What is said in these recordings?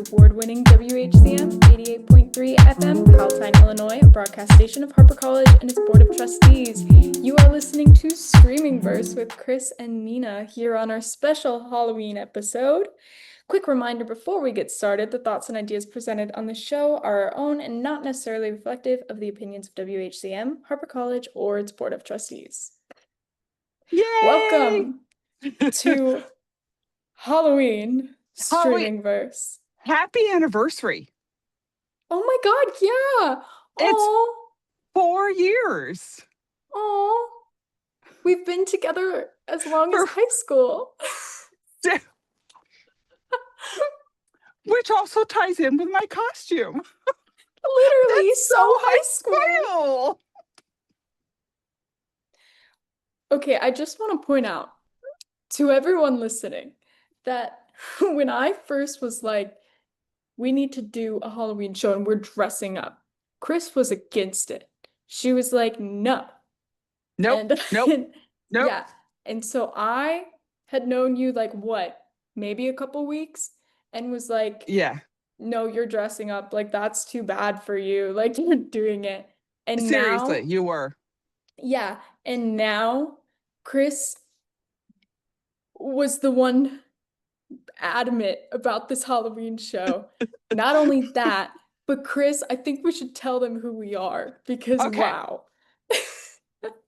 award-winning WHCM 88.3 FM, Palatine, Illinois, a broadcast station of Harper College and its Board of Trustees. You are listening to Streaming Verse with Chris and Nina here on our special Halloween episode. Quick reminder before we get started, the thoughts and ideas presented on the show are our own and not necessarily reflective of the opinions of WHCM, Harper College, or its Board of Trustees. Yay! Welcome to Halloween Streaming Verse. Happy anniversary. Oh my God, yeah. It's 4 years. Oh, we've been together as long as high school. Which also ties in with my costume. Literally, That's so high school. Okay, I just want to point out to everyone listening that when I first was like, we need to do a Halloween show and we're dressing up, Chris was against it. She was like, no. Nope. Yeah. And so I had known you like what, maybe a couple weeks, and was like, yeah, no, you're dressing up. Like, that's too bad for you. Like, you're doing it. And seriously, now, you were. Yeah. And now Chris was the one adamant about this Halloween show. Not only that, but Chris, I think we should tell them who we are because wow.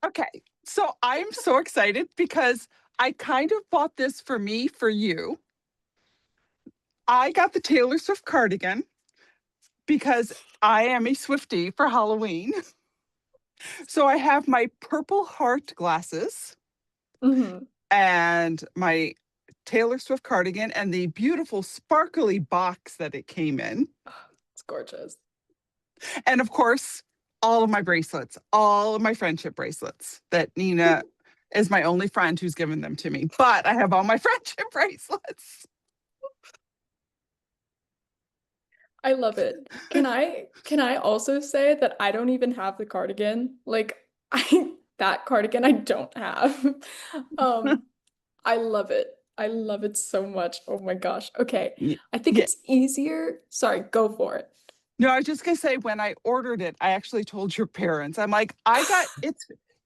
Okay, so I'm so excited because I kind of bought this for me, for you. I got the Taylor Swift cardigan because I am a Swiftie for Halloween. So I have my purple heart glasses and my Taylor Swift cardigan and the beautiful sparkly box that it came in. It's gorgeous. And of course, all of my bracelets, all of my friendship bracelets that Nina is my only friend who's given them to me. But I have all my friendship bracelets. I love it. Can I also say that I don't even have the cardigan? Like that cardigan I don't have. I love it. I love it so much. Oh my gosh. Okay. I think it's easier. Sorry, go for it. No, I was just gonna say when I ordered it, I actually told your parents. I'm like, I got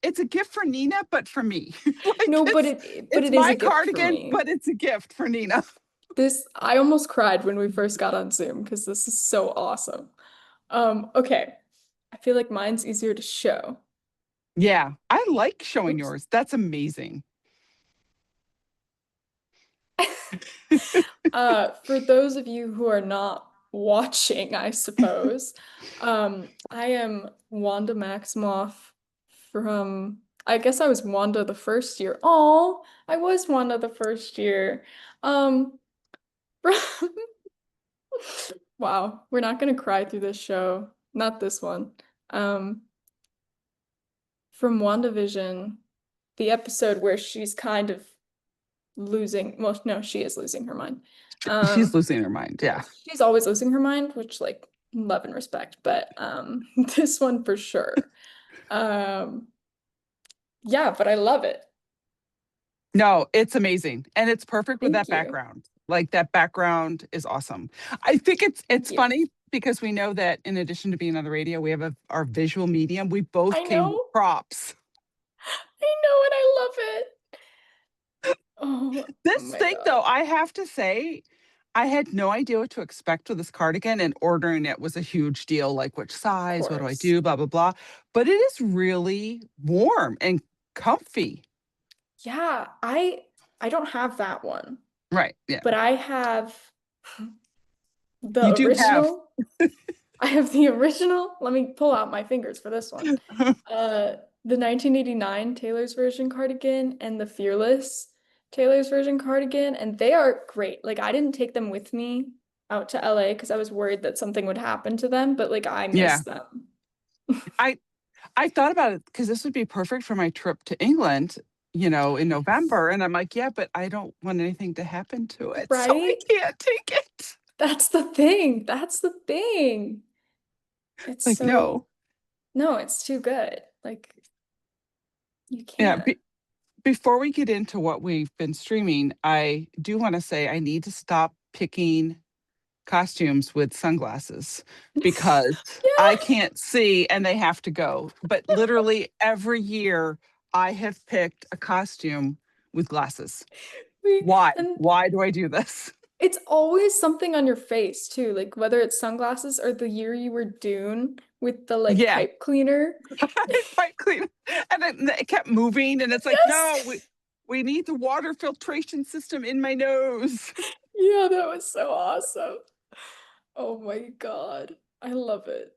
it's a gift for Nina, but for me. Like, no, but it is my a gift cardigan, for me. but it's a gift for Nina. I almost cried when we first got on Zoom because this is so awesome. Okay. I feel like mine's easier to show. Yeah, I like showing yours. That's amazing. For those of you who are not watching, I suppose, I am Wanda Maximoff from, I guess I was Wanda the first year. Oh, I was Wanda the first year. Wow, we're not gonna cry through this show. Not this one. From WandaVision, the episode where she's kind of losing, well, no, she is losing her mind. She's losing her mind, yeah. She's always losing her mind, which, like, love and respect, but this one for sure. Yeah, but I love it. No, it's amazing. And it's perfect with Thank that you. background. Like, that background is awesome. I think it's funny because we know that in addition to being on the radio, we have our visual medium. We both came with props. I know, and I love it. Oh, this thing, though, I have to say, I had no idea what to expect with this cardigan, and ordering it was a huge deal. Like, which size? What do I do? Blah, blah, blah. But it is really warm and comfy. Yeah, I don't have that one. Right, yeah. But I have the original. I have the original. Let me pull out my fingers for this one. The 1989 Taylor's version cardigan and the Fearless Taylor's version cardigan, and they are great. Like, I didn't take them with me out to LA because I was worried that something would happen to them, but like I miss them. I thought about it because this would be perfect for my trip to England, in November. And I'm like, yeah, but I don't want anything to happen to it. Right? So I can't take it. That's the thing. It's like, no, it's too good. Like, you can't. Yeah. Before we get into what we've been streaming, I do want to say I need to stop picking costumes with sunglasses because I Yeah. can't see and they have to go. But literally every year I have picked a costume with glasses. We Why? and Why do I do this? it's always something on your face too, like whether it's sunglasses or the year you were Dune with the like Yeah, pipe cleaner. pipe clean. And then it kept moving and it's like, no, Yes. we need the water filtration system in my nose. Yeah, that was so awesome. Oh my God. I love it.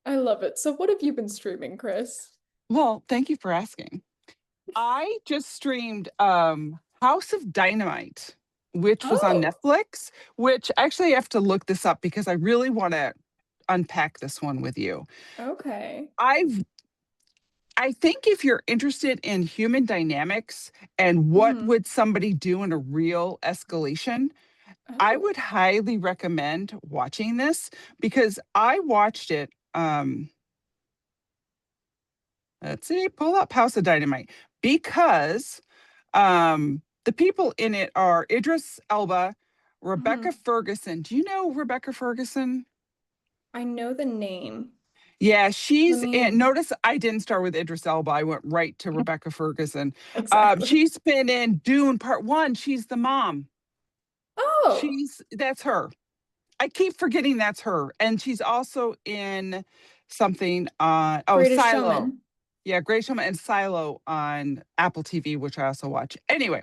I love it. So what have you been streaming, Chris? Well, thank you for asking. I just streamed House of Dynamite, which was on Oh, Netflix, which actually I have to look this up because I really want to unpack this one with you. okay. I've I think if you're interested in human dynamics and what Hmm. would somebody do in a real escalation, I Oh. would highly recommend watching this because I watched it let's see, pull up House of Dynamite because the people in it are Idris Elba, Rebecca Hmm. Ferguson. Do you know Rebecca Ferguson? I know the name. Yeah, Let she's in. me Notice I didn't start with Idris Elba. I went right to Rebecca Ferguson. exactly. She's been in Dune Part One. She's the mom. Oh, That's her. I keep forgetting that's her. And she's also in something Greatest Silo. Showman. Yeah, Great Showman and Silo on Apple TV, which I also watch. Anyway,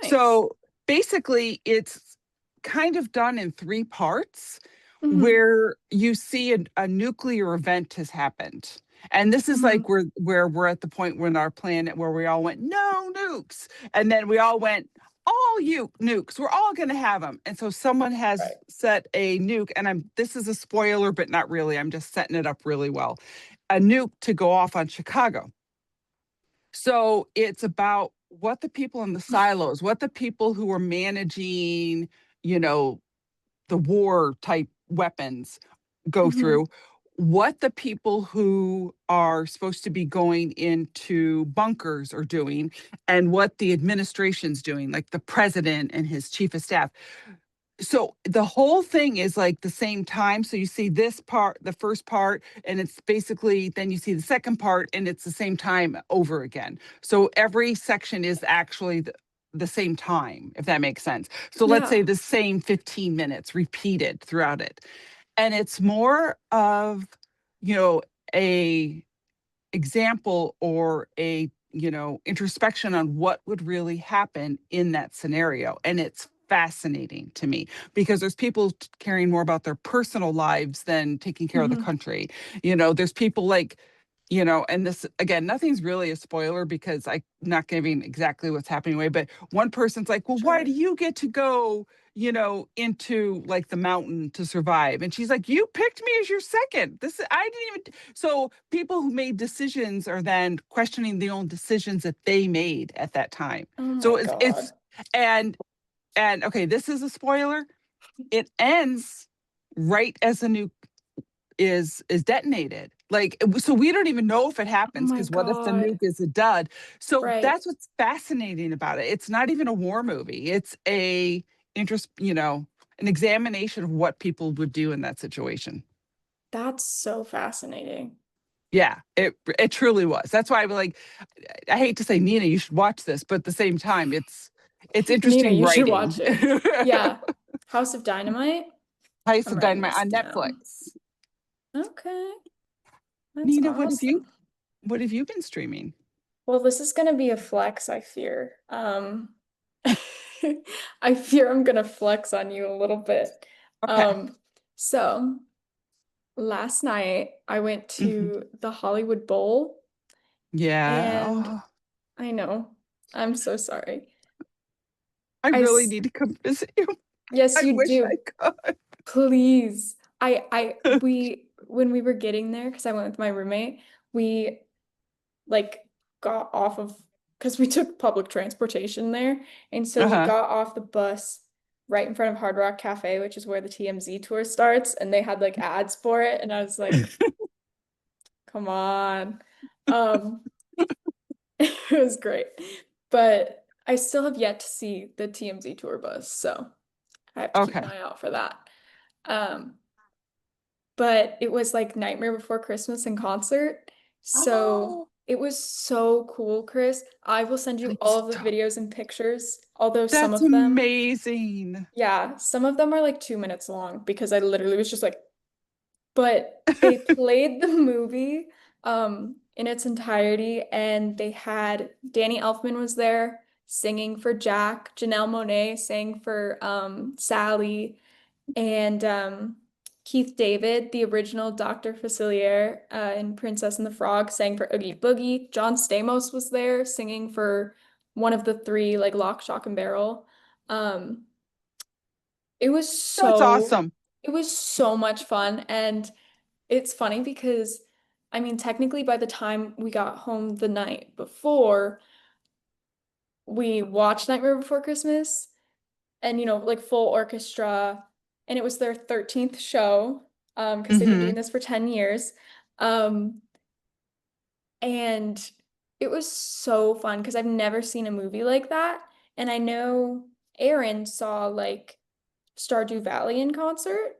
Nice. so basically, it's kind of done in three parts Hmm. where you see a nuclear event has happened. And this is like Hmm. where we're at the point when our planet where we all went, no nukes. And then we all went, all you nukes, we're all going to have them. And so someone has Right. set a nuke, and this is a spoiler, but not really. I'm just setting it up really well. A nuke to go off on Chicago. So it's about what the people in the silos, what the people who are managing, you know, the war type weapons go Hmm. through, what the people who are supposed to be going into bunkers are doing, and what the administration's doing, like the president and his chief of staff. So the whole thing is like the same time. So you see this part, the first part, and it's basically then you see the second part, and it's the same time over again. So every section is actually the same time, if that makes sense. So let's say Yeah. the same 15 minutes repeated throughout it. And it's more of, you know, a example or a introspection on what would really happen in that scenario, and it's fascinating to me because there's people caring more about their personal lives than taking care of the Hmm. country. There's people like, and this again, nothing's really a spoiler because I'm not giving exactly what's happening away, but one person's like, well, why do Sure. you get to go into like the mountain to survive? And she's like, you picked me as your second. I didn't even. So people who made decisions are then questioning the own decisions that they made at that time. Oh my So it's God. and okay, this is a spoiler. It ends right as the nuke is detonated. Like, so we don't even know if it Oh happens my because what if the God. nuke is a dud? So Right. that's what's fascinating about it. It's not even a war movie. It's a interest, an examination of what people would do in that situation. That's so fascinating. Yeah, it truly was. That's why I'm like, I hate to say, Nina, you should watch this, but at the same time, it's Nina, interesting you should writing. watch it. Yeah. House of Dynamite. House I'm of writing Dynamite this on down. Netflix. Okay. That's Nina, awesome. what have you been streaming? Well, this is gonna be a flex, I fear. I fear I'm gonna flex on you a little bit. Okay. So last night I went Hmm. to the Hollywood Bowl Yeah. and Oh, I know, I'm so sorry. I I really s- need to come visit you. yes, I you wish do. I could. Please. We when we were getting there, because I went with my roommate, we like got off of because we took public transportation there. And so we Uh-huh. got off the bus right in front of Hard Rock Cafe, which is where the TMZ tour starts, and they had like ads for it. And I was like, come on. Um, it was great. But I still have yet to see the TMZ tour bus, so I have to keep an Okay. eye out for that. Um, but it was like Nightmare Before Christmas in concert. So Oh, it was so cool, Chris. I will send you I'm all of the so, videos and pictures, although some that's of them, amazing. yeah, some of them are like 2 minutes long because I literally was just like, but they played the movie in its entirety, and they had Danny Elfman was there singing for Jack, Janelle Monáe sang for Sally, and Keith David, the original Dr. Facilier in Princess and the Frog, sang for Oogie Boogie. John Stamos was there singing for one of the three, like Lock, Shock, and Barrel. Um, it was That's so awesome. it was so much fun, and it's funny because I mean technically by the time we got home the night before, we watched Nightmare Before Christmas and like full orchestra, and it was their 13th show because they've been Hmm. doing this for 10 years. Um and it was so fun because I've never seen a movie like that, and I know Aaron saw like Stardew Valley in concert,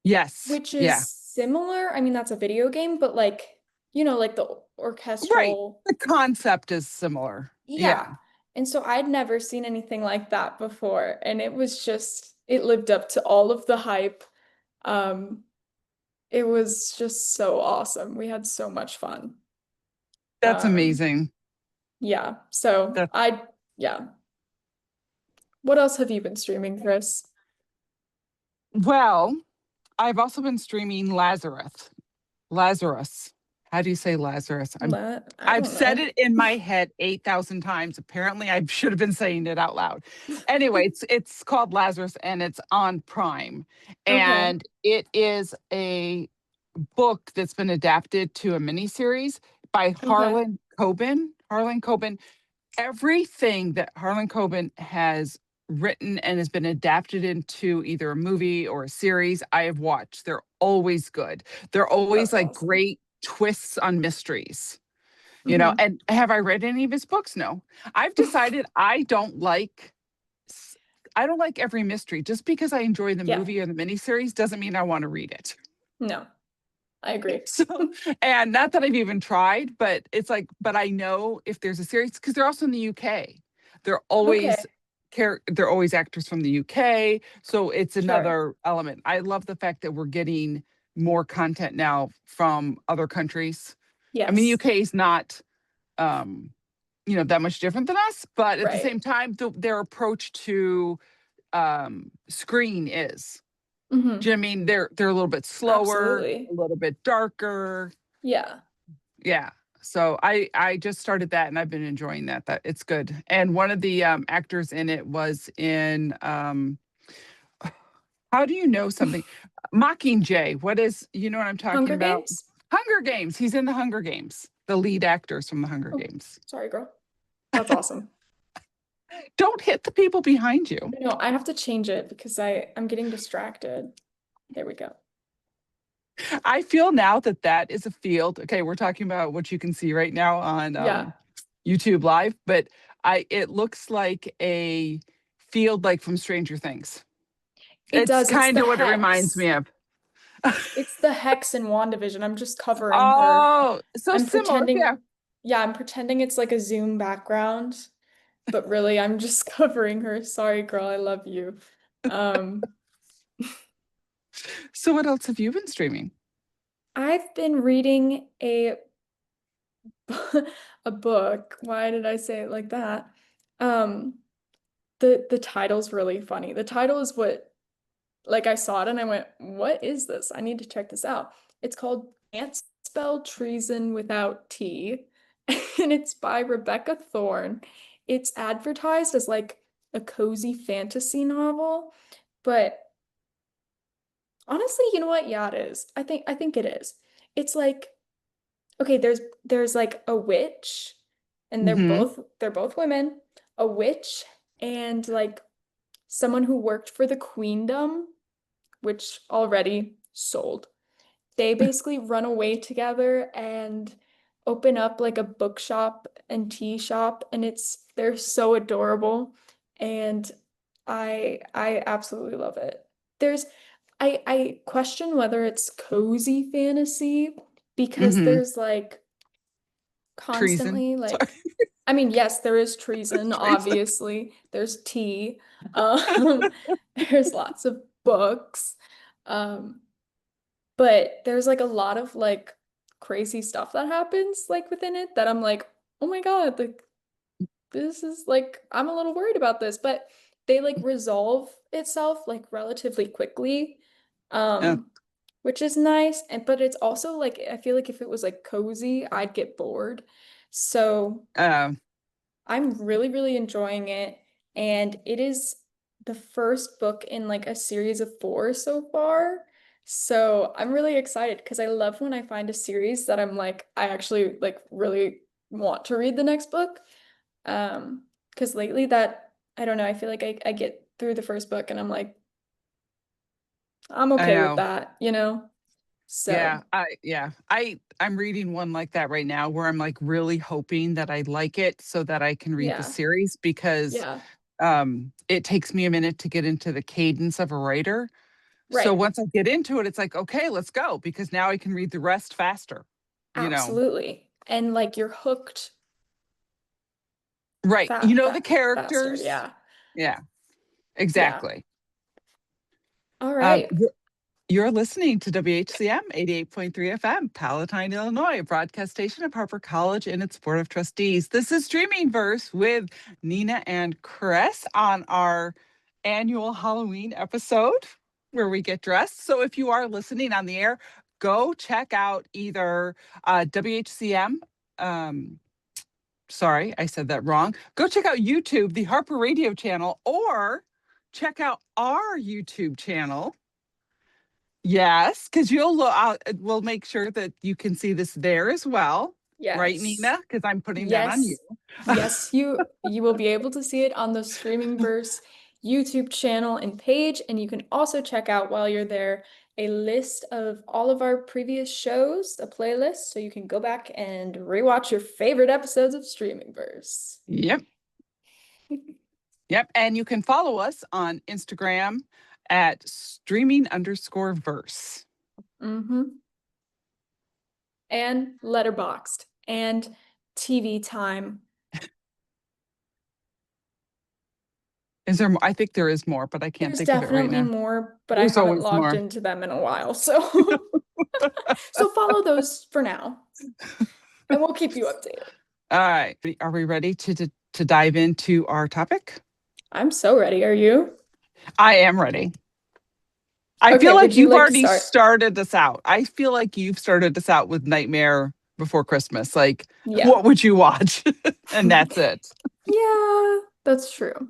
Yes. which Yeah. is similar. I mean, that's a video game, but like, like the Right. orchestral. The concept is similar. Yeah. Yeah. And so I'd never seen anything like that before. And it was just, it lived up to all of the hype. Um, it was just so awesome. We had so much fun. That's Um, amazing. yeah. So That yeah. What else have you been streaming, Chris? well, I've also been streaming Lazarus. Lazarus. How do you say Lazarus? I I've don't said know. it in my head 8,000 times. Apparently, I should have been saying it out loud. Anyway, it's called Lazarus and it's on Prime. Okay. And it is a book that's been adapted to a miniseries by Okay. Harlan Coben. Harlan Coben, everything that Harlan Coben has written and has been adapted into either a movie or a series I have watched. They're always good. They're always That's like awesome. great twists on mysteries. Hmm. And have I read any of his books? No. I've decided I don't like every mystery. Just because I enjoy the Yeah. movie or the miniseries doesn't mean I want to read it. No, I agree. So, and not that I've even tried, but it's like, but I know if there's a series because they're also in the UK. They're always Okay. they're always actors from the UK. So it's Sure. another element. I love the fact that we're getting more content now from other countries. I mean, Yes. UK is not um, that much different than us, but at the Right. same time, their approach to screen is. Do you Hmm. know what I mean? They're a little bit slower, a Absolutely. little bit darker. Yeah. Yeah. So I just started that and I've been enjoying that. That it's good. And one of the actors in it was in how do you know something? Mockingjay. What is what I'm talking Hunger about? Games? Hunger Games. He's in the Hunger Games. The lead actors from the Hunger Oh, Games. sorry, girl. That's awesome. Don't hit the people behind you. No, I have to change it because I'm getting distracted. There we go. I feel now that that is a field. Okay, we're talking about what you can see right now on Yeah, YouTube Live, but I it looks like a field like from Stranger Things. it It's does. It's kind the of what it reminds hex. me of. It's the hex in WandaVision. I'm just covering her. Oh, so I'm similar. Yeah. pretending, yeah, I'm pretending it's like a Zoom background, but really I'm just covering her. Sorry, girl, I love you. Um, So what else have you been streaming? I've been reading a book. Why did I say it like that? Um, the title's really funny. The title is what like I saw it and I went, "What is this? I need to check this out." It's called Can't Spell Treason Without T, and it's by Rebecca Thorne. It's advertised as like a cozy fantasy novel, but honestly, you know what? Yeah, it is. I think it is. It's like okay, there's like a witch, and they're Hmm. both they're both women, a witch and like someone who worked for the queendom, which already sold. They basically run away together and open up like a bookshop and tea shop, and they're so adorable, and I absolutely love it. There's I question whether it's cozy fantasy because Mm-hmm. there's like Treason. constantly Sorry, like I mean, yes, there is treason, treason. obviously. There's tea. Um, there's lots of books. Um, but there's like a lot of like crazy stuff that happens like within it that I'm like, oh my God, like this is like I'm a little worried about this, but they like resolve itself like relatively quickly. Uh, Um, which is nice. And but it's also like I feel like if it was like cozy, I'd get bored. So uh, I'm really, really enjoying it. And it is the first book in like a series of four so far. So I'm really excited because I love when I find a series that I'm like, I actually like really want to read the next book. Because lately that I don't know, I feel like I get through the first book and I'm like, I'm I okay with know. that, you know? So I'm reading one like that right now where I'm like really hoping that I like it so that I can read the yeah, series because yeah, it takes me a minute to get into the cadence of a writer. So right. once I get into it, it's like, okay, let's go because now I can read the rest faster, you know. Absolutely. And like you're hooked Right. You know the faster. characters. Yeah. Yeah, Yeah. exactly. All Um, right. you're listening to WHCM 88.3 FM, Palatine, Illinois, a broadcast station of Harper College and its Board of Trustees. This is Streaming Verse with Nina and Chris on our annual Halloween episode where we get dressed. So if you are listening on the air, go check out either WHCM. Sorry, I said that wrong. Go check out YouTube, the Harper Radio channel, or check out our YouTube channel. Yes, because we'll make sure that you can see this there as well, right, Yes. Nina? Because I'm putting that on you. Yes. Yes, you will be able to see it on the Streaming Verse YouTube channel and page, and you can also check out while you're there a list of all of our previous shows, a playlist, so you can go back and rewatch your favorite episodes of Streaming Verse. Yep, yep. And you can follow us on Instagram at streaming_verse. Mm-hmm. And Letterboxed and TV Time. Is there more? I think there is more, but I can't There's think of it right definitely now. more, but I There's haven't always logged more. into them in a while. So so follow those for now, and we'll keep you updated. All right. Are we ready to dive into our topic? I'm so ready. Are you? I am ready. I Okay, feel would like you you've like to already start? started us out. I feel like you've started us out with Nightmare Before Christmas. Like, Yeah. what would you watch? And that's it. Yeah, that's true.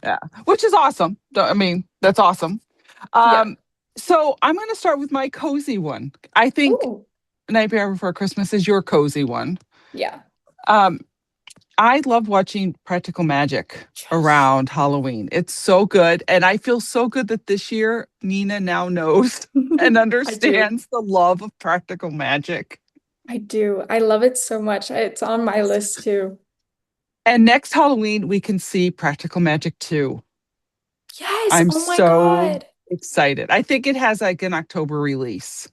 Yeah, which is awesome. I mean, that's awesome. Yeah. Um, so I'm going to start with my cozy one. I think Oh, Nightmare Before Christmas is your cozy one. yeah. Um, I love watching practical magic Yes. around Halloween. It's so good. And I feel so good that this year Nina now knows and I do. understands the love of practical magic. I do. I love it so much. It's on my list too. And next Halloween, we can see Practical Magic 2. Yes. I'm Oh my so God. excited. I think it has like an October release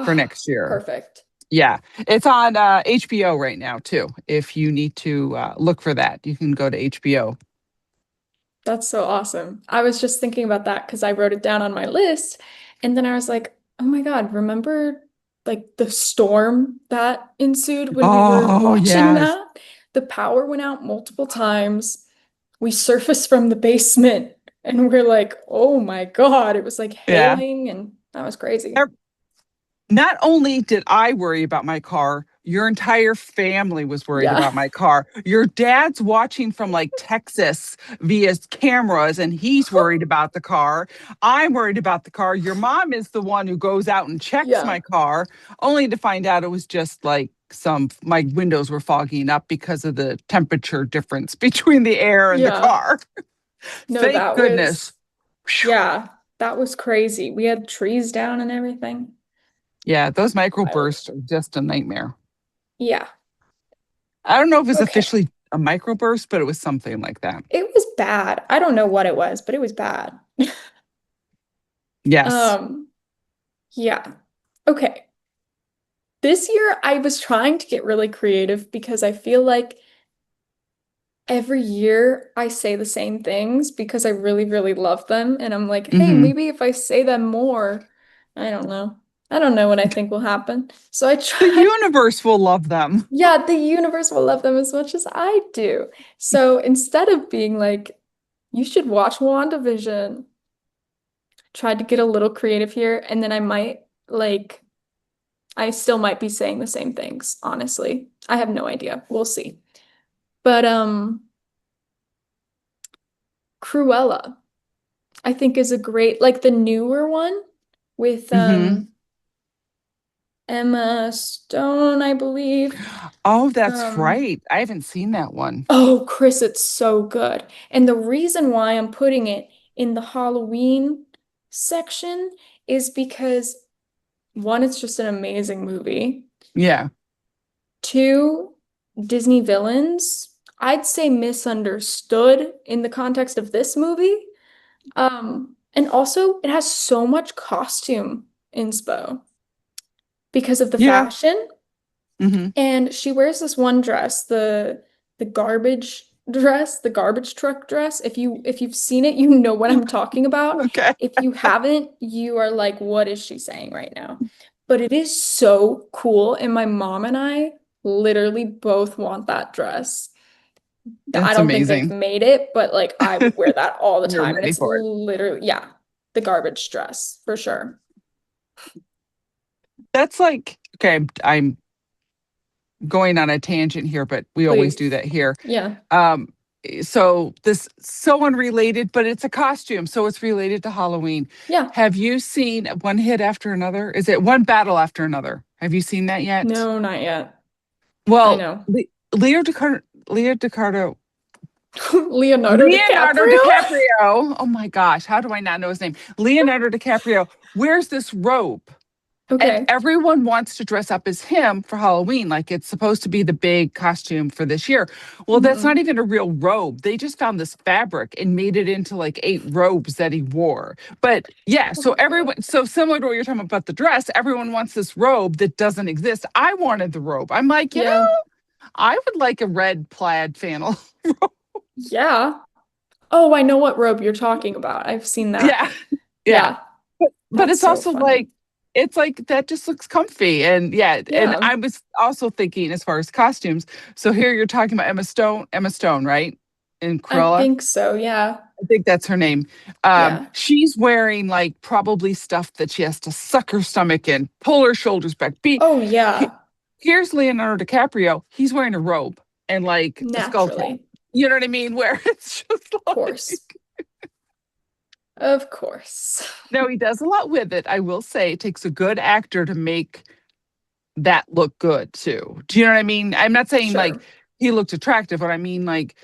for Oh, next year. perfect. Yeah, it's on HBO right now too. If you need to look for that, you can go to HBO. That's so awesome. I was just thinking about that because I wrote it down on my list. And then I was like, oh my God, remember like the storm that ensued when we were Oh, watching yes. that? The power went out multiple times. We surfaced from the basement and we're like, oh my God, it was like Yeah. hailing and that was crazy. Not only did I worry about my car, your entire family was worried Yeah. about my car. Your dad's watching from like Texas via cameras and he's worried about the car. I'm worried about the car. Your mom is the one who goes out and checks Yeah. my car, only to find out it was just like my windows were fogging up because of the temperature difference between the air and the Yeah. car. No, Thank that goodness. was, Phew. yeah, that was crazy. We had trees down and everything. Yeah, those Wild. microbursts are just a nightmare. Yeah. I don't know if it's Okay. officially a microburst, but it was something like that. It was bad. I don't know what it was, but it was bad. Yes. Um, yeah. Okay. This year I was trying to get really creative because I feel like every year I say the same things because I really, really love them. And I'm like, hey, Hmm. maybe if I say them more, I don't know. I don't know what I think will happen. So I The tried, universe will love them. yeah, the universe will love them as much as I do. So instead of being like, you should watch WandaVision, tried to get a little creative here, and then I might like I still might be saying the same things, honestly. I have no idea. We'll see. But Cruella, I think is a great like the newer one with Hmm. Emma Stone, I believe. Oh, that's Um right. I haven't seen that one. oh, Chris, it's so good. And the reason why I'm putting it in the Halloween section is because one, it's just an amazing movie. Yeah. Two, Disney villains, I'd say misunderstood in the context of this movie. And also it has so much costume inspo because of the Yeah. fashion. Hmm. And she wears this one dress, the garbage dress, the garbage truck dress. If you've seen it, you know what I'm talking about. Okay. If you haven't, you are like, what is she saying right now? But it is so cool, and my mom and I literally both want that dress. I That's don't think they've amazing. made it, but like I would wear that all the You're time. And ready it's for it. literally, yeah, the garbage dress for sure. That's like, okay, I'm going on a tangent here, but we always do Please. that here. Yeah. Um, so this so unrelated, but it's a costume, so it's related to Halloween. Yeah. Have you seen One Hit After Another? Is it One Battle After Another? Have you seen that yet? No, not yet. I Well, know. Leo DiCardo, Leonardo Leonardo DiCaprio? DiCaprio. Oh my gosh, how do I not know his name? Leonardo DiCaprio wears this robe. And Okay. everyone wants to dress up as him for Halloween. Like it's supposed to be the big costume for this year. Well, that's not Hmm. even a real robe. They just found this fabric and made it into like 8 robes that he wore. But yeah, Oh so my God. everyone, so similar to what you're talking about the dress, everyone wants this robe that doesn't exist. I wanted the robe. I'm like, Yeah. I would like a red plaid flannel. Yeah. Oh, I know what robe you're talking about. I've seen that. Yeah. Yeah. Yeah. But That's it's so also funny. like it's like that just looks comfy and yeah, and Yeah. I was also thinking as far as costumes. So here you're talking about Emma Stone, right? In I Cruella. think so. Yeah. I think that's her name. Yeah. She's wearing like probably stuff that she has to suck her stomach in, pull her shoulders back. Oh, He- yeah. Here's Leonardo DiCaprio. He's wearing a robe and like a skull cap. Naturally. You know what I mean? Where it's just Of course. like Of course. no, he does a lot with it. I will say it takes a good actor to make that look good too. Do you know what I mean? I'm not saying like Sure. he looked attractive, but I mean like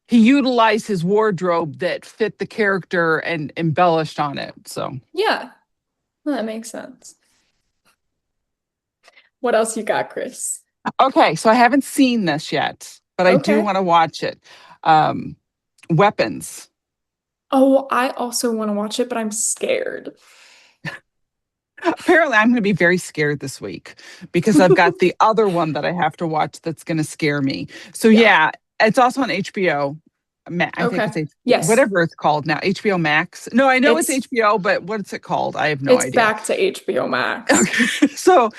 he utilized his wardrobe that fit the character and embellished on it. So, Yeah. That makes sense. What else you got, Chris? okay, so I haven't seen this yet, but I do Okay. want to watch it. Um, Weapons. Oh, I also want to watch it, but I'm scared. Apparently, I'm going to be very scared this week because I've got the other one that I have to watch that's going to scare me. So, Yeah. yeah, it's also on HBO. I think Okay. it's Yes. whatever it's called now, HBO Max. No, I know it's It's HBO, but what's it called? I have no it's idea. back to HBO Max. Okay. So,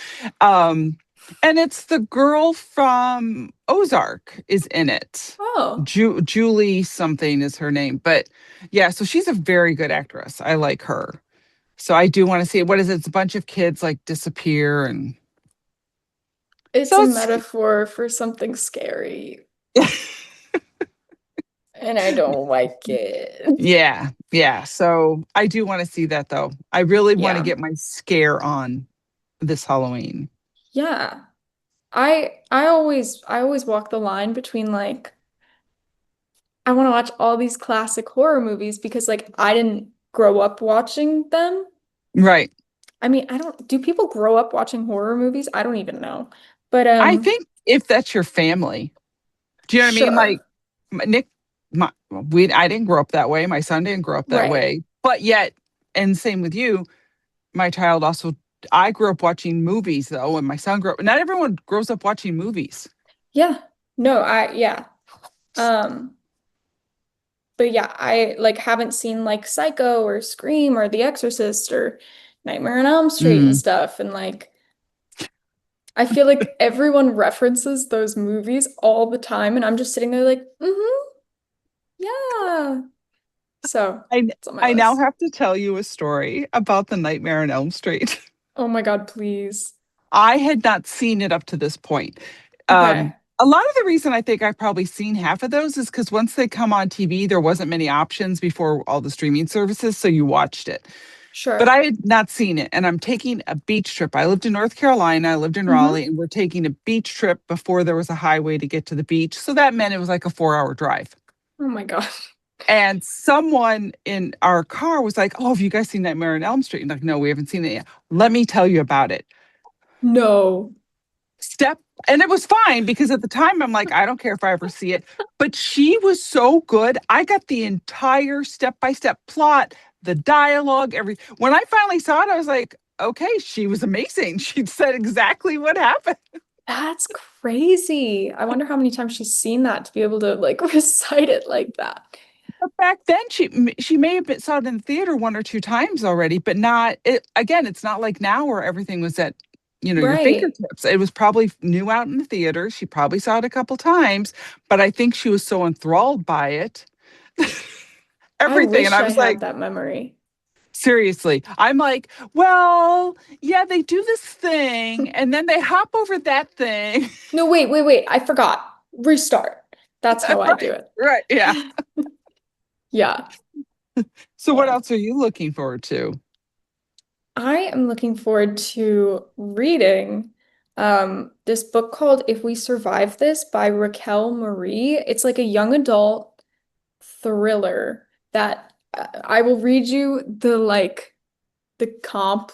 um, and it's the girl from Ozark is in it. Oh, Julie something is her name, but yeah, so she's a very good actress. I like her. So I do want to see what is it? It's a bunch of kids like disappear and it's so a it's metaphor for something scary, and I don't like it. yeah, yeah. So I do want to see that though. I really want to Yeah. get my scare on this Halloween. Yeah. I always walk the line between like I want to watch all these classic horror movies because like I didn't grow up watching them. Right. I mean, I don't do people grow up watching horror movies? I don't even know. But I think if that's your family, do you know what I mean? Like sure. Nick, I didn't grow up that way. My son didn't grow up that Right. way. But yet, and same with you, my child also, I grew up watching movies though, and my son grew up, not everyone grows up watching movies. Yeah. No, yeah. Um, but yeah, I like haven't seen like Psycho or Scream or The Exorcist or Nightmare on Elm Street and Mm. stuff. And like I feel like everyone references those movies all the time, and I'm just sitting there like, mm-hmm, yeah. So I it's on my I now list. have to tell you a story about the Nightmare on Elm Street. Oh my God, please. I had not seen it up to this point. Okay, A lot of the reason I think I've probably seen half of those is because once they come on TV, there wasn't many options before all the streaming services, so you watched it. But sure. I had not seen it, and I'm taking a beach trip. I lived in North Carolina, I lived in Mm-hmm. Raleigh, and we're taking a beach trip before there was a highway to get to the beach. So that meant it was like a 4 hour drive. Oh my God. And someone in our car was like, "Oh, have you guys seen Nightmare on Elm Street?" And like, no, we haven't seen it yet. Let me tell you about it. No. Step, and it was fine because at the time I'm like, I don't care if I ever see it. But she was so good. I got the entire step-by-step plot, the dialogue, every when I finally saw it, I was like, okay, she was amazing. She said exactly what happened. That's crazy. I wonder how many times she's seen that to be able to like recite it like that. But back then, she may have been saw it in the theater one or two times already, but not it again. It's not like now where everything was at your Right. fingertips. It was probably new out in the theater. She probably saw it a couple times, but I think she was so enthralled by it, I everything. And wish I I was like, had that memory. seriously, I'm like, well, yeah, they do this thing, and then they hop over that thing. No, wait. I forgot. Restart. That's how I do Right, it. right, yeah. Yeah. So, what Yeah. else are you looking forward to? I am looking forward to reading this book called If We Survive This by Raquel Marie. It's like a young adult thriller that I will read you the comp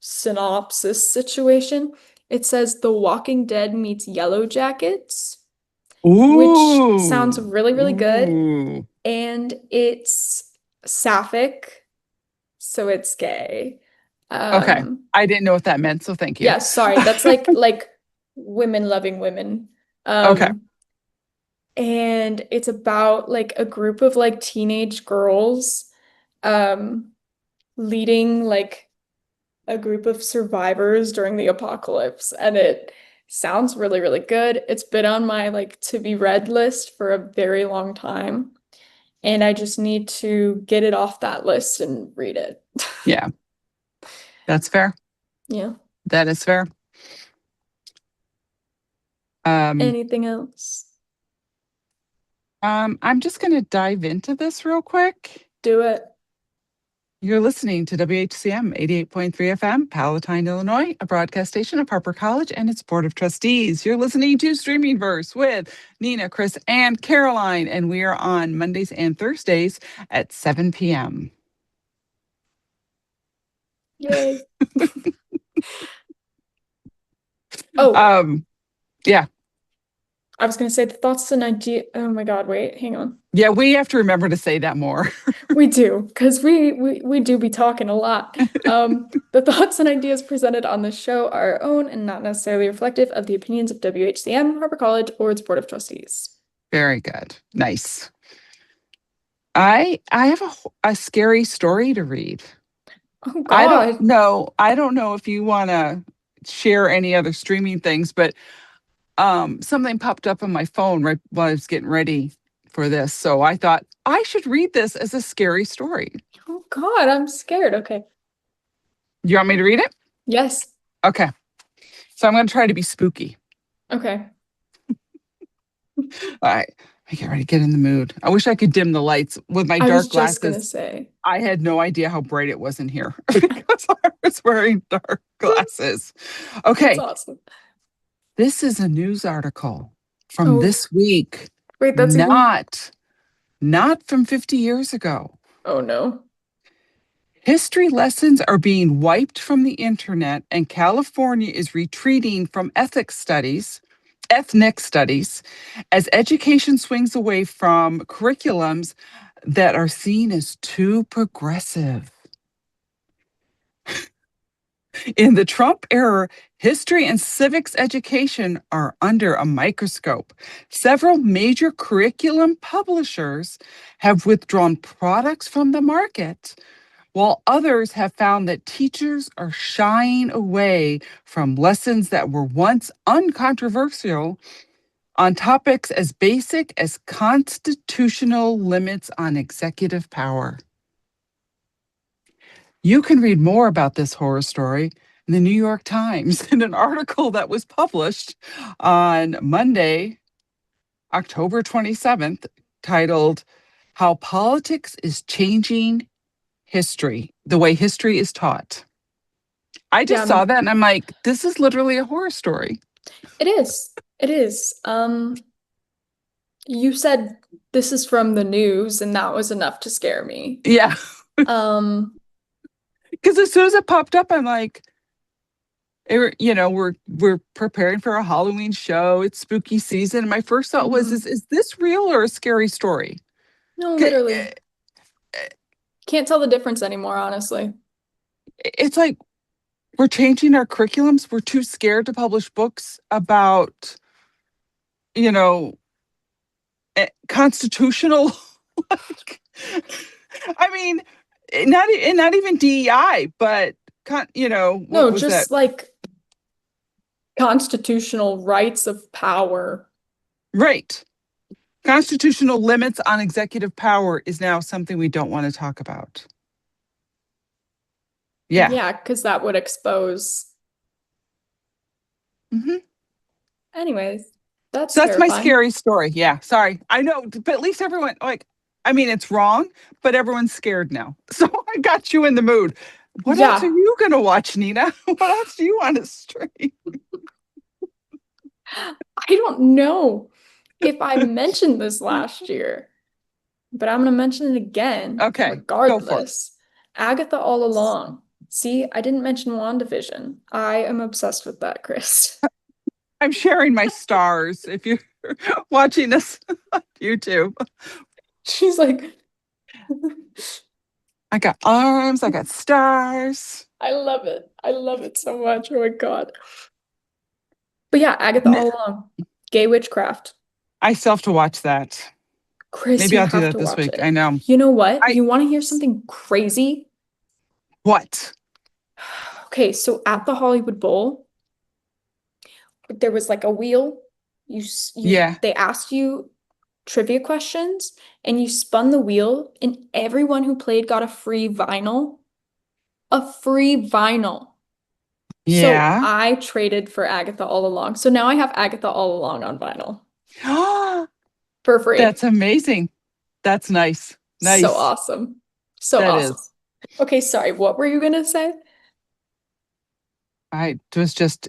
synopsis situation. It says The Walking Dead meets Yellow Jackets, which sounds Ooh, really, really good. ooh. And it's sapphic, so it's gay. Okay. Um, I didn't know what that meant, so thank you. yeah, sorry, that's like women loving women. Okay. Um, and it's about like a group of like teenage girls um leading like a group of survivors during the apocalypse, and it sounds really, really good. It's been on my like to be read list for a very long time, and I just need to get it off that list and read it. Yeah, that's fair. Yeah. That is fair. Um, Anything else? I'm just gonna dive into this real quick. Do it. You're listening to WHCM 88.3 FM, Palatine, Illinois, a broadcast station of Harper College and its Board of Trustees. You're listening to Streaming Verse with Nina, Chris, and Caroline, and we are on Mondays and Thursdays at 7 p.m. Yay. Oh, Um, yeah, I was gonna say the thoughts and idea. Oh my God, wait, hang on. yeah, we have to remember to say that more. We do, because we do be talking a lot. The thoughts and ideas presented on this show are our own and not necessarily reflective of the opinions of WHCM, Harper College, or its Board of Trustees. Very good. Nice. I have a scary story to read. Oh God. I don't know if you want to share any other streaming things, but something popped up on my phone right while I was getting ready for this. So I thought I should read this as a scary story. Oh God, I'm scared. Okay. You want me to read it? Yes. Okay. So I'm going to try to be spooky. Okay. All right. I get ready to get in the mood. I wish I could dim the lights with my I was dark just gonna glasses. say. I had no idea how bright it was in here because I was wearing dark glasses. That's Okay. awesome. This is a news article from Oh, this week, wait, that's even. not from 50 years ago. Oh no. History lessons are being wiped from the internet, and California is retreating from ethnic studies, as education swings away from curriculums that are seen as too progressive. In the Trump era, history and civics education are under a microscope. Several major curriculum publishers have withdrawn products from the market, while others have found that teachers are shying away from lessons that were once uncontroversial on topics as basic as constitutional limits on executive power. You can read more about this horror story in the New York Times in an article that was published on Monday, October 27th, titled How Politics is Changing History, the Way History is Taught. I Yeah, just saw that and I'm like, this is literally a horror story. it is. It is. You said this is from the news, and that was enough to scare me. Yeah. Um, Because as soon as it popped up, I'm like, we're preparing for a Halloween show. It's spooky season. And my first thought was, mhm. is this real or a scary story? No, 'Kay, literally. Can't tell the difference anymore, honestly. It's like we're changing our curriculums. We're too scared to publish books about, you know, constitutional. Like, I mean, not even DEI, but what No, was that? just like constitutional rights of power. Right. Constitutional limits on executive power is now something we don't want to talk about. Yeah. Yeah, because that would expose. Hmm. Anyways, that's So that's my terrifying. scary story. Yeah. Sorry. I know, but at least everyone, like, I mean, it's wrong, but everyone's scared now. So I got you in the mood. What else are Yeah, you going to watch, Nina? What else do you want to stream? I don't know if I mentioned this last year, but I'm gonna mention it again, Okay. Go for it. regardless. Agatha all along. See, I didn't mention WandaVision. I am obsessed with that, Chris. I'm sharing my stars if you're watching this on YouTube. She's like, I got arms, I got stars. I love it. I love it so much. Oh my God. But yeah, Agatha N- all along. Gay witchcraft. I still have to watch that. Chris, Maybe you I'll do have that to this watch week. it. I know. You know what? I You want to hear something crazy? what? Okay, so at the Hollywood Bowl, there was like a wheel. Yeah. They asked you trivia questions and you spun the wheel and everyone who played got a free vinyl. A free vinyl. So Yeah. I traded for Agatha all along. So now I have Agatha all along on vinyl for free. That's amazing. That's nice. So Nice. awesome. So That awesome. is. Okay, sorry, what were you gonna say? I was just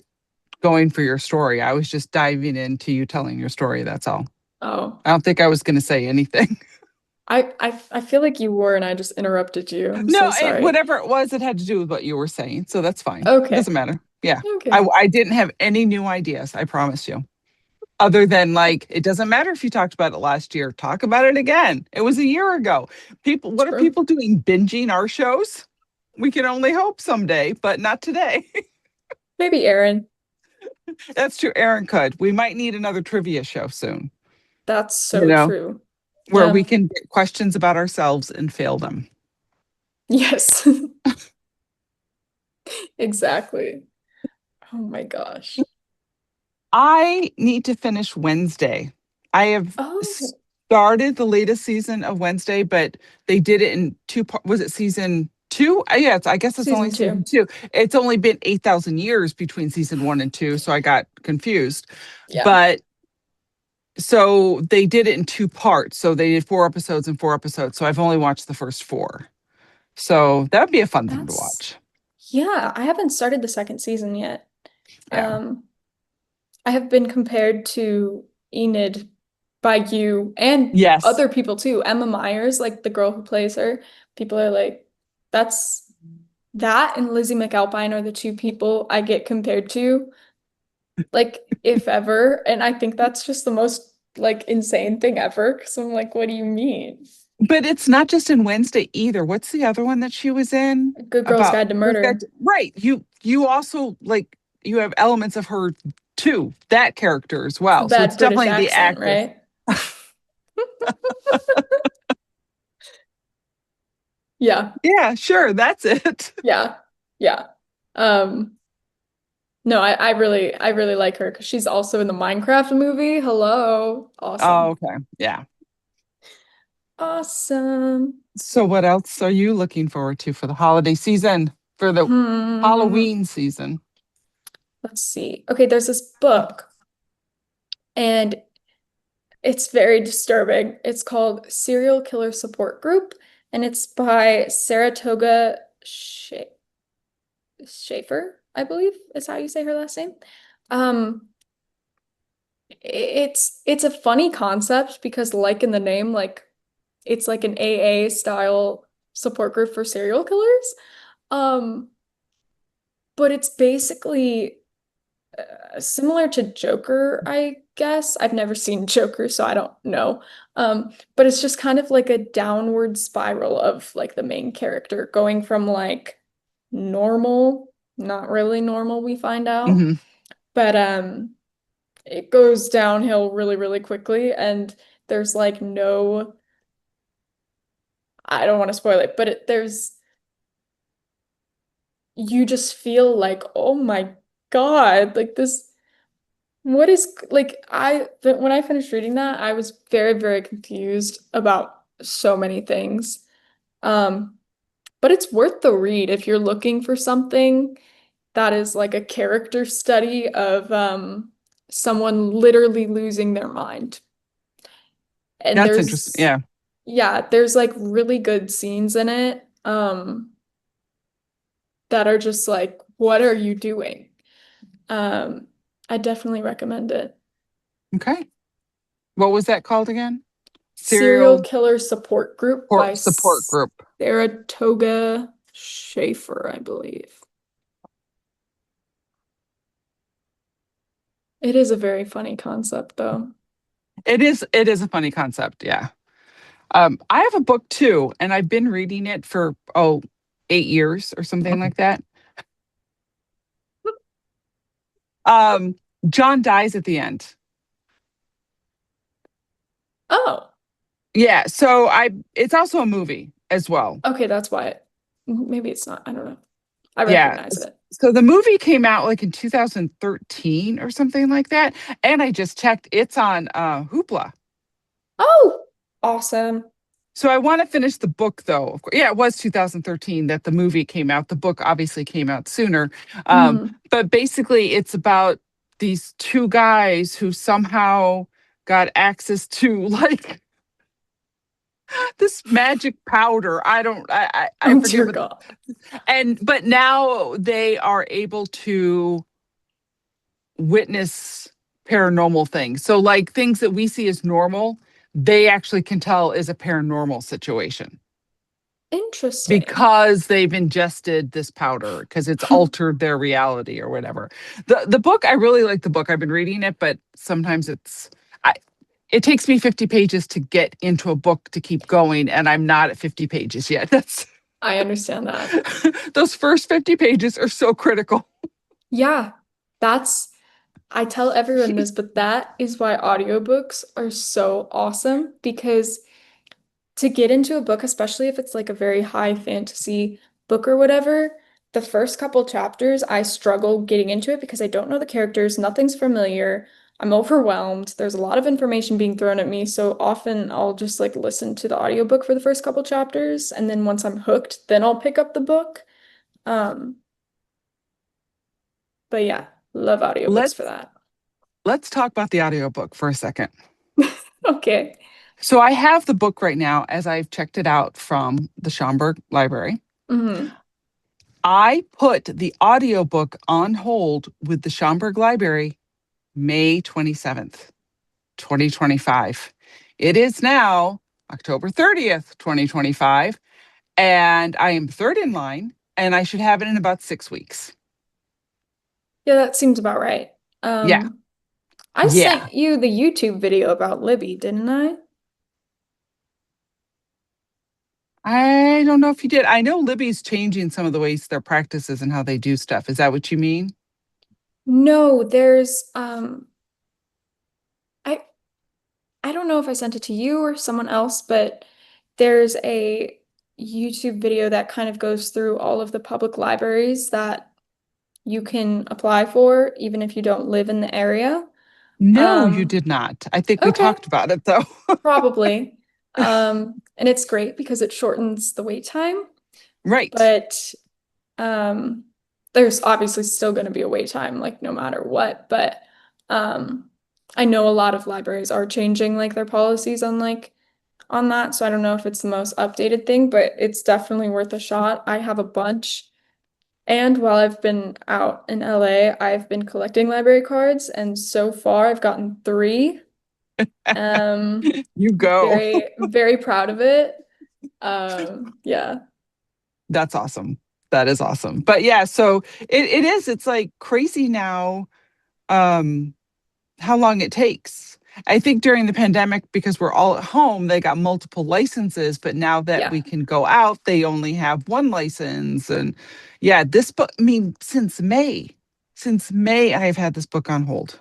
going for your story. I was just diving into you telling your story. That's all. Oh, I don't think I was going to say anything. I feel like you were and I just interrupted you. I'm so No, sorry. whatever it was, it had to do with what you were saying. So that's fine. It Okay. doesn't matter. Yeah. I, Okay. I didn't have any new ideas. I promise you. Other than like, it doesn't matter if you talked about it last year. Talk about it again. It was a year ago. What are True. people doing? Binging our shows? We can only hope someday, but not today. Maybe Aaron. That's true. Aaron could. We might need another trivia show soon, That's you so know, true. where Yeah. we can get questions about ourselves and fail them. Yes. Exactly. Oh my gosh. I need to finish Wednesday. I have Oh, started the latest season of Wednesday, but they did it in was it season two? Yeah, I guess it's only season season two. two. It's only been 8,000 years between season one and two, so I got confused. Yeah. But so they did it in two parts. So they did 4 episodes and 4 episodes. So I've only watched the first four. So that would be a fun thing to That's, watch. yeah, I haven't started the second season yet. Yeah. Um, I have been compared to Enid by you and Yes. other people too. Emma Myers, like the girl who plays her. People are like, that's that and Lizzie McAlpine are the two people I get compared to, like, if ever. And I think that's just the most like insane thing ever. Because I'm like, what do you mean? But it's not just in Wednesday either. What's the other one that she was in A Good Girl's about? Guide to Murder. Right. You also like you have elements of her too, that character as It's the well. So it's bad British definitely the accent, actress. right? Yeah, Yeah, sure, that's it. yeah, yeah. Um, no, I really like her because she's also in the Minecraft movie. Hello. Oh, Awesome. okay. Yeah. Awesome. So what else are you looking forward to for the holiday season, for the Hmm. Halloween season? Let's see. Okay, there's this book, and it's very disturbing. It's called Serial Killer Support Group, and it's by Saratoga Schaefer, I believe is how you say her last name. Um, it's a funny concept because, like in the name, like it's like an AA style support group for serial killers. Um, but it's basically similar to Joker, I guess. I've never seen Joker, so I don't know. But it's just kind of like a downward spiral of like the main character going from like normal, not really normal, we find out. Hmm. But it goes downhill really, really quickly, and there's like no, I don't want to spoil it, but you just feel like, oh my God, like this. What is like when I finished reading that, I was very, very confused about so many things. Um, but it's worth the read if you're looking for something that is like a character study of someone literally losing their mind. And That's interesting. Yeah. there's like really good scenes in it that are just like, what are you doing? Um, I definitely recommend it. Okay. What was that called again? Serial Serial Killer Support Group by Support Group. Saratoga Schaefer, I believe. It is a very funny concept, though. It is a funny concept. Yeah. I have a book too, and I've been reading it for 8 years or something like that. Um, John dies at the end. Oh, Yeah, so it's also a movie as well. okay, that's why maybe it's not. I don't know. I Yeah. recognize it. So the movie came out like in 2013 or something like that. And I just checked, it's on Hoopla. Oh, awesome. So I want to finish the book though. Of course, yeah, it was 2013 that the movie came out. The book obviously came out sooner. Um, Hmm. but basically it's about these two guys who somehow got access to like this magic powder. I Oh, forget dear what, God. and but now they are able to witness paranormal things. So like things that we see as normal, they actually can tell is a paranormal situation Interesting. because they've ingested this powder because it's altered their reality or whatever. The book, I really like the book. I've been reading it, but sometimes it takes me 50 pages to get into a book to keep going, and I'm not at 50 pages yet. That's I understand that. those first 50 pages are so critical. Yeah, that's, I tell everyone this, but that is why audiobooks are so awesome because to get into a book, especially if it's like a very high fantasy book or whatever, the first couple chapters, I struggle getting into it because I don't know the characters, nothing's familiar. I'm overwhelmed. There's a lot of information being thrown at me, so often I'll just like listen to the audiobook for the first couple chapters, and then once I'm hooked, then I'll pick up the book. Um, but yeah, love audiobooks for Let's that. let's talk about the audiobook for a second. Okay. So I have the book right now as I've checked it out from the Schomburg Library. Hmm. I put the audiobook on hold with the Schomburg Library May 27th, 2025. It is now October 30th, 2025, and I am third in line and I should have it in about 6 weeks. Yeah, that seems about right. Yeah. Um, I Yeah. sent you the YouTube video about Libby, didn't I? I don't know if you did. I know Libby's changing some of the ways their practices and how they do stuff. Is that what you mean? No, there's I I don't know if I sent it to you or someone else, but there's a YouTube video that kind of goes through all of the public libraries that you can apply for, even if you don't live in the area. No, you Um, did not. I think we okay, talked about it though. probably. And it's great because it shortens the wait time, Right. but um, there's obviously still going to be a wait time, like no matter what. But um, I know a lot of libraries are changing like their policies on on that. So I don't know if it's the most updated thing, but it's definitely worth a shot. I have a bunch. And while I've been out in LA, I've been collecting library cards, and so far I've gotten three. Um, You go. very proud of it. Yeah. That's awesome. That is awesome. But yeah, so it is, it's like crazy now, um, how long it takes. I think during the pandemic, because we're all at home, they got multiple licenses, but now that Yeah. we can go out, they only have one license. And yeah, this book, I mean, since May, I have had this book on hold.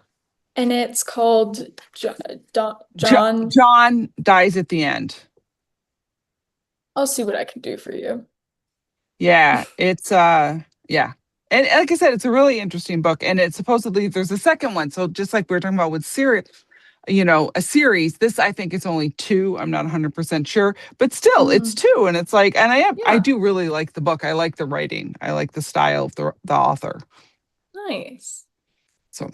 And it's called John. John dies at the end. I'll see what I can do for you. Yeah, it's yeah. And like I said, it's a really interesting book. And it's supposedly there's a second one. So just like we were talking about with series, a series, this I think is only two. I'm not 100% sure, but still it's Mm, two. And it's like, and I yeah. do really like the book. I like the writing. I like the style of the author. Nice. So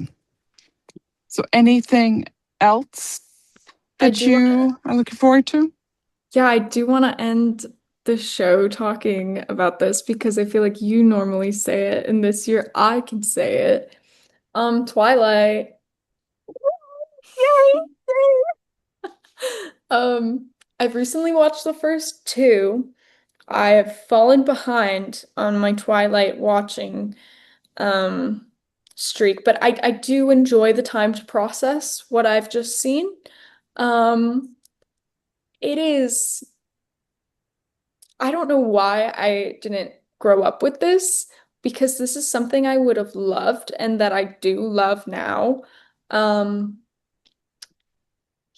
so anything else I that do want to, you are looking forward to? yeah, I do want to end the show talking about this because I feel like you normally say it, and this year I can say it. Twilight. Yay! Um, I've recently watched the first two. I have fallen behind on my Twilight watching um streak, but I do enjoy the time to process what I've just seen. Um, it is, I don't know why I didn't grow up with this because this is something I would have loved and that I do love now. Um,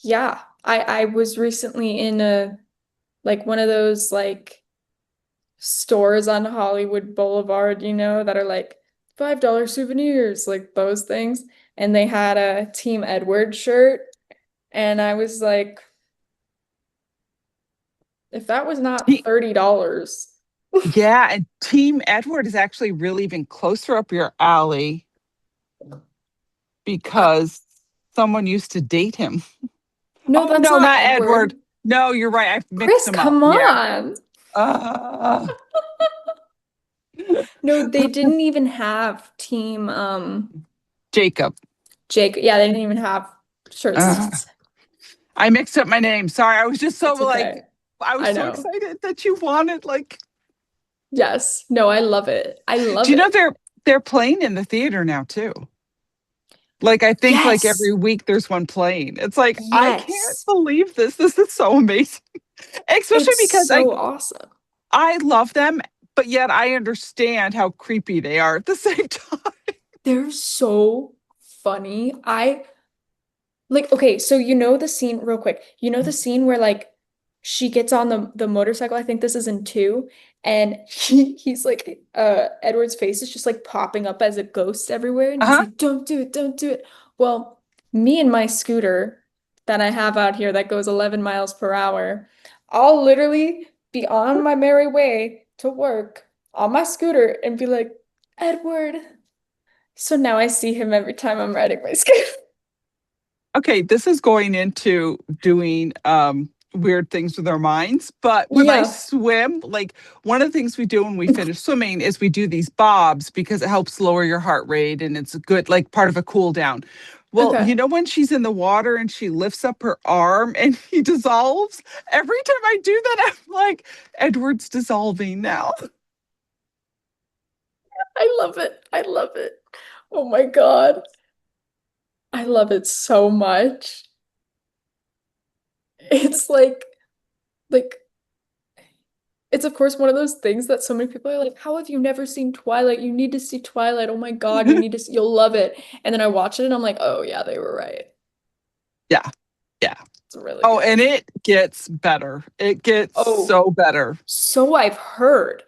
yeah, I was recently in a like one of those like stores on Hollywood Boulevard, that are like $5 souvenirs, like those things. And they had a Team Edward shirt. And I was like, if that was not $30. Yeah, and Team Edward is actually really even closer up your alley Uh, because someone used to date him. no, Oh that's no, not not Edward. Edward. No, you're right. I've mixed Chris, them up. come Yeah. on. Uh, No, they didn't even have Team Jacob. Jake. Yeah, they didn't even have Uh, shirts. I mixed up my name. Sorry. I was just so It's like, okay. I was I so know. excited that you wanted like, Yes. No, I love it. I do love you know it. they're playing in the theater now too? Like I think like Yes. every week there's one playing. It's like I can't Yes. believe this. This is so amazing. Especially It's because so awesome. I love them, but yet I understand how creepy they are at the same time. They're so funny. Like, okay, so you know the scene real quick. You know the scene where like she gets on the motorcycle. I think this is in two, and he's like Edward's face is just like popping up as a ghost everywhere, and he's Uh-huh. like, "Don't do it, don't do it." Well, me and my scooter that I have out here that goes 11 miles per hour, I'll literally be on my merry way to work on my scooter and be like, "Edward." So now I see him every time I'm riding my scooter. Okay, this is going into doing weird things with our minds, but when I Yeah. swim, like one of the things we do when we finish swimming is we do these bobs because it helps lower your heart rate and it's a good like part of a cool down. Well, Okay. when she's in the water and she lifts up her arm and he dissolves, every time I do that, I'm like, Edward's dissolving now. I love it. I love it. Oh my God. I love it so much. It's like it's of course one of those things that so many people are like, how have you never seen Twilight? You need to see Twilight. Oh my God, you need to see, you'll love it. And then I watch it and I'm like, oh yeah, they were right. Yeah. Yeah. It's really Oh, and good. it gets better. It gets Oh, so better. so I've heard.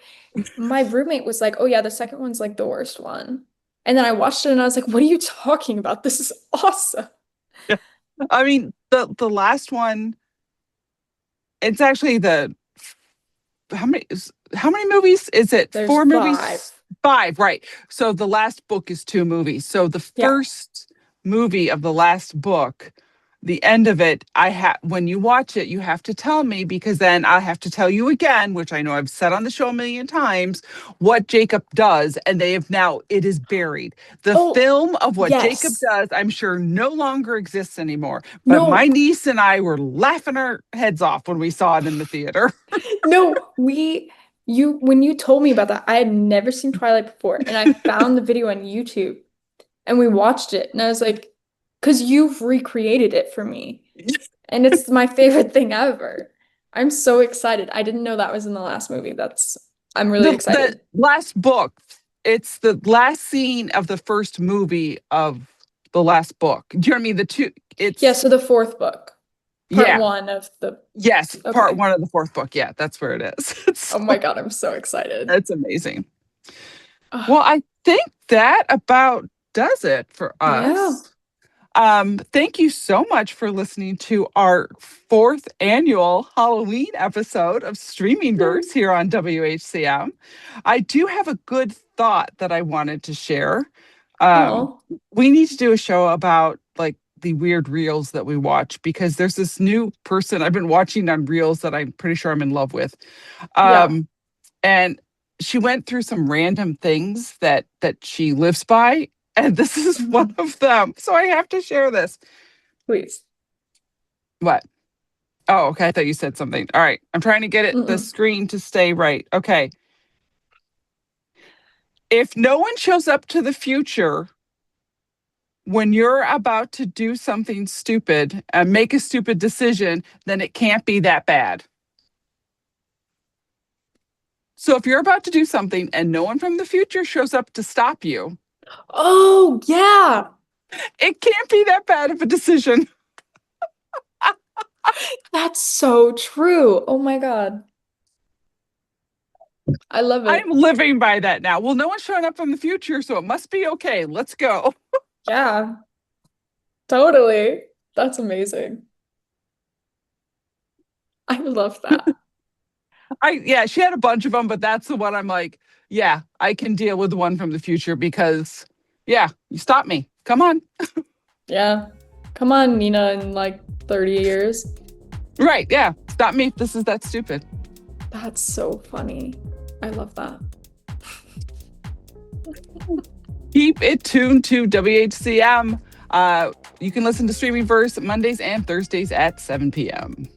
My roommate was like, oh yeah, the second one's like the worst one. And then I watched it and I was like, what are you talking about? This is awesome. Yeah. I mean, the last one, it's actually the how many movies is it? There's 4 five. movies? 5, right. So the last book is 2 movies. So the Yeah. first movie of the last book, the end of it, when you watch it, you have to tell me, because then I have to tell you again, which I know I've said on the show a million times, what Jacob does, and it is buried. The Oh, film of what Jacob yes. does, I'm sure no longer exists anymore. But my No, niece and I were laughing our heads off when we saw it in the theater. no, when you told me about that, I had never seen Twilight before, and I found the video on YouTube and we watched it, and I was like, because you've recreated it for me, and it's my favorite thing ever. I'm so excited. I didn't know that was in the last movie. I'm really The excited. last book, it's the last scene of the first movie of the last book. Do you know what I mean? The two, Yeah, it's, so the fourth book, part yeah, one of the, yes, part okay. 1 of the 4th book. Yeah, that's where it is. Oh my God, I'm so excited. It's amazing. Well, Ugh, I think that about does it for yeah. us. Thank you so much for listening to our 4th annual Halloween episode of Streaming Verse here on WHCM. I do have a good thought that I wanted to share. Um, Oh, we need to do a show about like the weird reels that we watch, because there's this new person I've been watching on reels that I'm pretty sure I'm in love with. yeah. Um, and she went through some random things that she lives by, and this is one Mhm. of them. So I have to share this. Please. What? Oh, okay. I thought you said something. All right. I'm trying to get the Mm-mm. screen to stay right. Okay. If no one shows up to the future when you're about to do something stupid and make a stupid decision, then it can't be that bad. So if you're about to do something and no one from the future shows up to stop you, Oh, yeah. it can't be that bad of a decision. That's so true. Oh my God. I love I'm it. living by that now. Well, no one's showing up from the future, so it must be okay. Let's go. Yeah, totally. That's amazing. I love that. Yeah, she had a bunch of them, but that's the one I'm like, yeah, I can deal with the one from the future, because yeah, you stop me. Come on. Yeah. Come on, Nina, in like 30 years. Right, yeah. Stop me if this is that stupid. That's so funny. I love that. Keep it tuned to WHCM. You can listen to Streaming Verse Mondays and Thursdays at 7 p.m.